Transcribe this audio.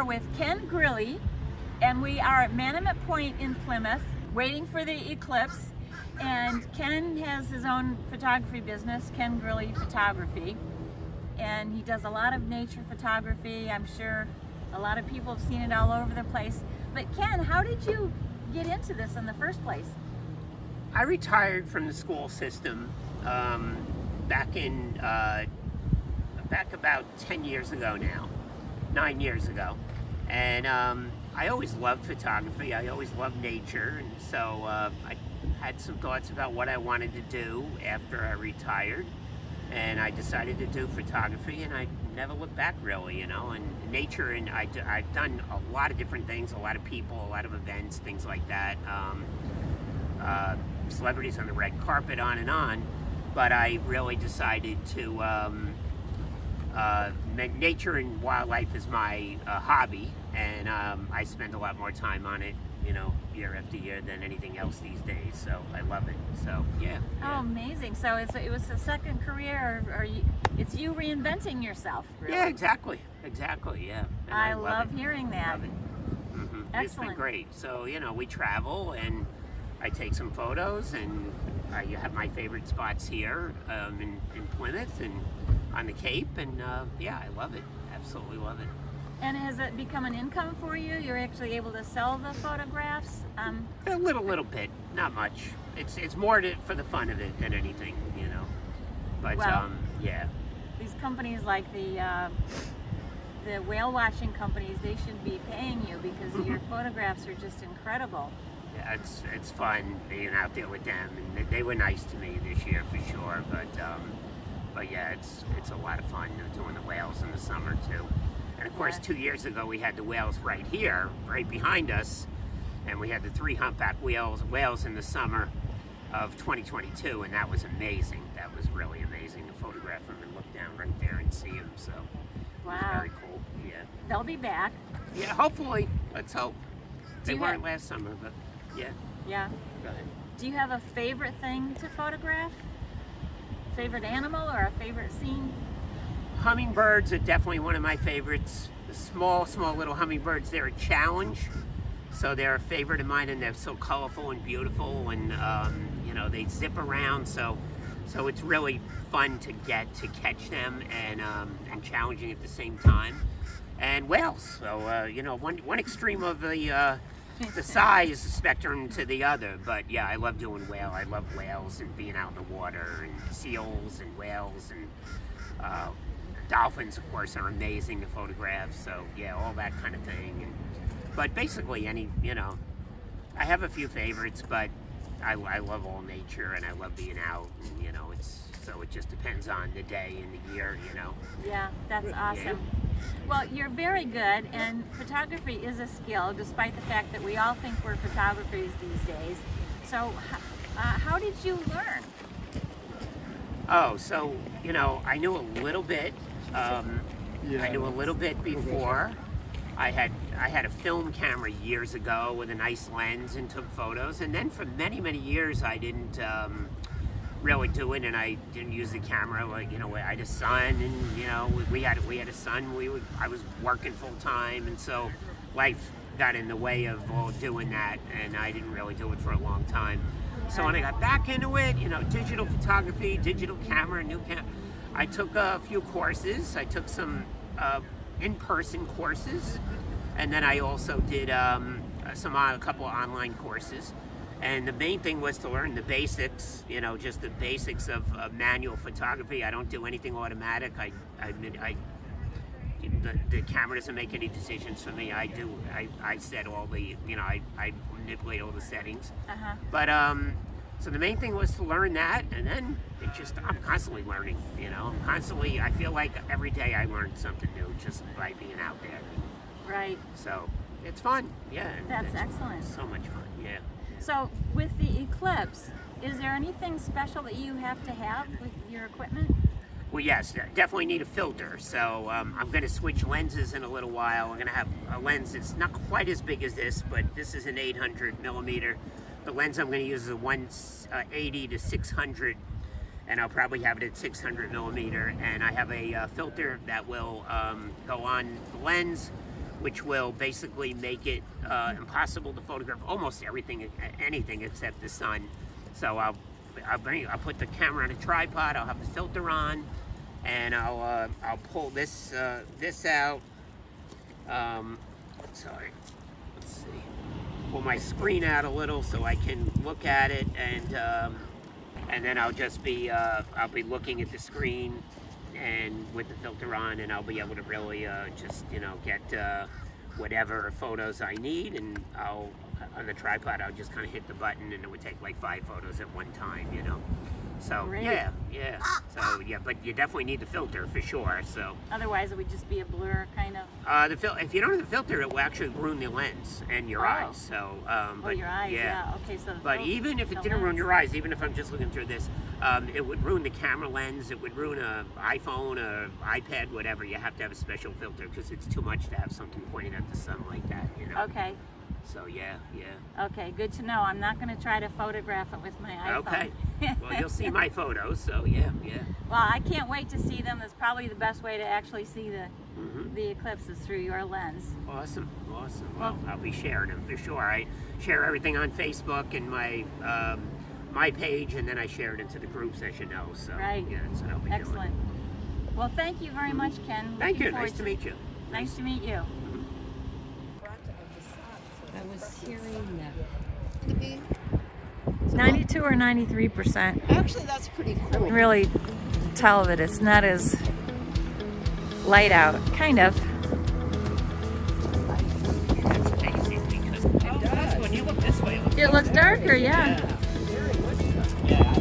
are with Ken Grille, and we are at Manamet Point in Plymouth, waiting for the eclipse. And Ken has his own photography business, Ken Grille Photography, and he does a lot of nature photography. I'm sure a lot of people have seen it all over the place. But Ken, how did you get into this in the first place? I retired from the school system back about 10 years ago now, 9 years ago. And I always loved photography. I always loved nature. And so I had some thoughts about what I wanted to do after I retired. And I decided to do photography, and I never looked back, really, you know. And nature, and I've done a lot of different things, a lot of people, a lot of events, things like that. Celebrities on the red carpet, on and on. But I really decided to, nature and wildlife is my hobby, and I spend a lot more time on it, you know, year after year than anything else these days. So I love it. So yeah. Oh, amazing! So it was a second career, or it's you reinventing yourself, really. Yeah, exactly, yeah. And I love hearing that. Love it. Excellent. It's been great. So you know, we travel, and I take some photos, and you have my favorite spots here in Plymouth and on the Cape, and yeah, I love it. Absolutely love it. And has it become an income for you? You're actually able to sell the photographs? A little bit, not much. It's more for the fun of it than anything, you know. But well, yeah. These companies like the whale watching companies, they should be paying you because your photographs are just incredible. Yeah, it's fun being out there with them, and they were nice to me this year for sure. But yeah, it's a lot of fun doing the whales in the summer too. And of course, 2 years ago, we had the whales right here, right behind us, and we had the 3 humpback whales in the summer of 2022, and that was amazing. That was really amazing to photograph them and look down right there and see them. So, wow, it was very cool. Yeah. They'll be back. Yeah, hopefully. Let's hope. They weren't last summer, but yeah. Yeah. Go ahead. Do you have a favorite thing to photograph? Favorite animal or a favorite scene? Hummingbirds are definitely one of my favorites. The small little hummingbirds, they're a challenge. So they're a favorite of mine, and they're so colorful and beautiful, and you know, they zip around. So it's really fun to catch them, and challenging at the same time. And whales. So you know, one extreme of the size spectrum to the other. But yeah, I love doing whale. I love whales and being out in the water, and seals and whales, and dolphins, of course, are amazing to photograph. So yeah, all that kind of thing. But basically, you know, I have a few favorites, but I love all nature, and I love being out. And, you know, so it just depends on the day and the year. You know. Yeah, that's awesome. Yeah. Well, you're very good, and photography is a skill, despite the fact that we all think we're photographers these days. So, how did you learn? Oh, so you know, I knew a little bit. I knew a little bit before. I had a film camera years ago with a nice lens and took photos, and then for many years I didn't really do it, and I didn't use the camera. Like, you know, I had a son, and you know, we had a son. I was working full time, and so life got in the way of doing that, and I didn't really do it for a long time. So when I got back into it, you know, digital photography, digital camera, new camera. I took a few courses. I took some in-person courses, and then I also did a couple of online courses. And the main thing was to learn the basics, you know, just the basics of manual photography. I don't do anything automatic. The camera doesn't make any decisions for me. I set all the, you know, I manipulate all the settings. But so the main thing was to learn that, and then I'm constantly learning, you know. I feel like every day I learned something new just by being out there. Right. So it's fun, yeah. That's excellent. So much fun, yeah. So with the Eclipse, is there anything special that you have to have with your equipment? Well, yes, definitely need a filter. So I'm going to switch lenses in a little while. I'm going to have a lens that's not quite as big as this, but this is an 800 millimeter. The lens I'm going to use is a 180 to 600, and I'll probably have it at 600 millimeter. And I have a filter that will go on the lens which will basically make it impossible to photograph almost anything except the sun. So I'll put the camera on a tripod. I'll have the filter on, and I'll pull this out. Sorry, let's see. Pull my screen out a little so I can look at it, and then I'll just be I'll be looking at the screen and with the filter on, and I'll be able to really just, you know, get whatever photos I need, and on the tripod I'll just kind of hit the button and it would take like 5 photos at one time, you know. So Great. yeah. So yeah, but you definitely need the filter for sure. So otherwise it would just be a blur kind of. If you don't have the filter, it will actually ruin the lens and your eyes. So but your eyes, yeah. Okay, so but even if it didn't ruin your eyes, even if I'm just looking through this, it would ruin the camera lens. It would ruin an iPhone, an iPad, whatever. You have to have a special filter because it's too much to have something pointing at the sun like that, you know. Okay. So yeah. Okay, good to know. I'm not going to try to photograph it with my iPhone. Okay. Well, you'll see my photos, so yeah. Well, I can't wait to see them. That's probably the best way to actually see the eclipses through your lens. Awesome. Well, I'll be sharing them for sure. I share everything on Facebook and my page, and then I share it into the groups, as you know. So right. Yeah, that's what I'll be Excellent. doing. Well, thank you very much, Ken. Thank you. Nice to meet you. Nice to meet you. I was hearing that. 92 or 93%. Actually, that's pretty cool. Really tell that it's not as light out. Kind of. That's amazing because it does. When you look this way, It looks darker, yeah. Yeah.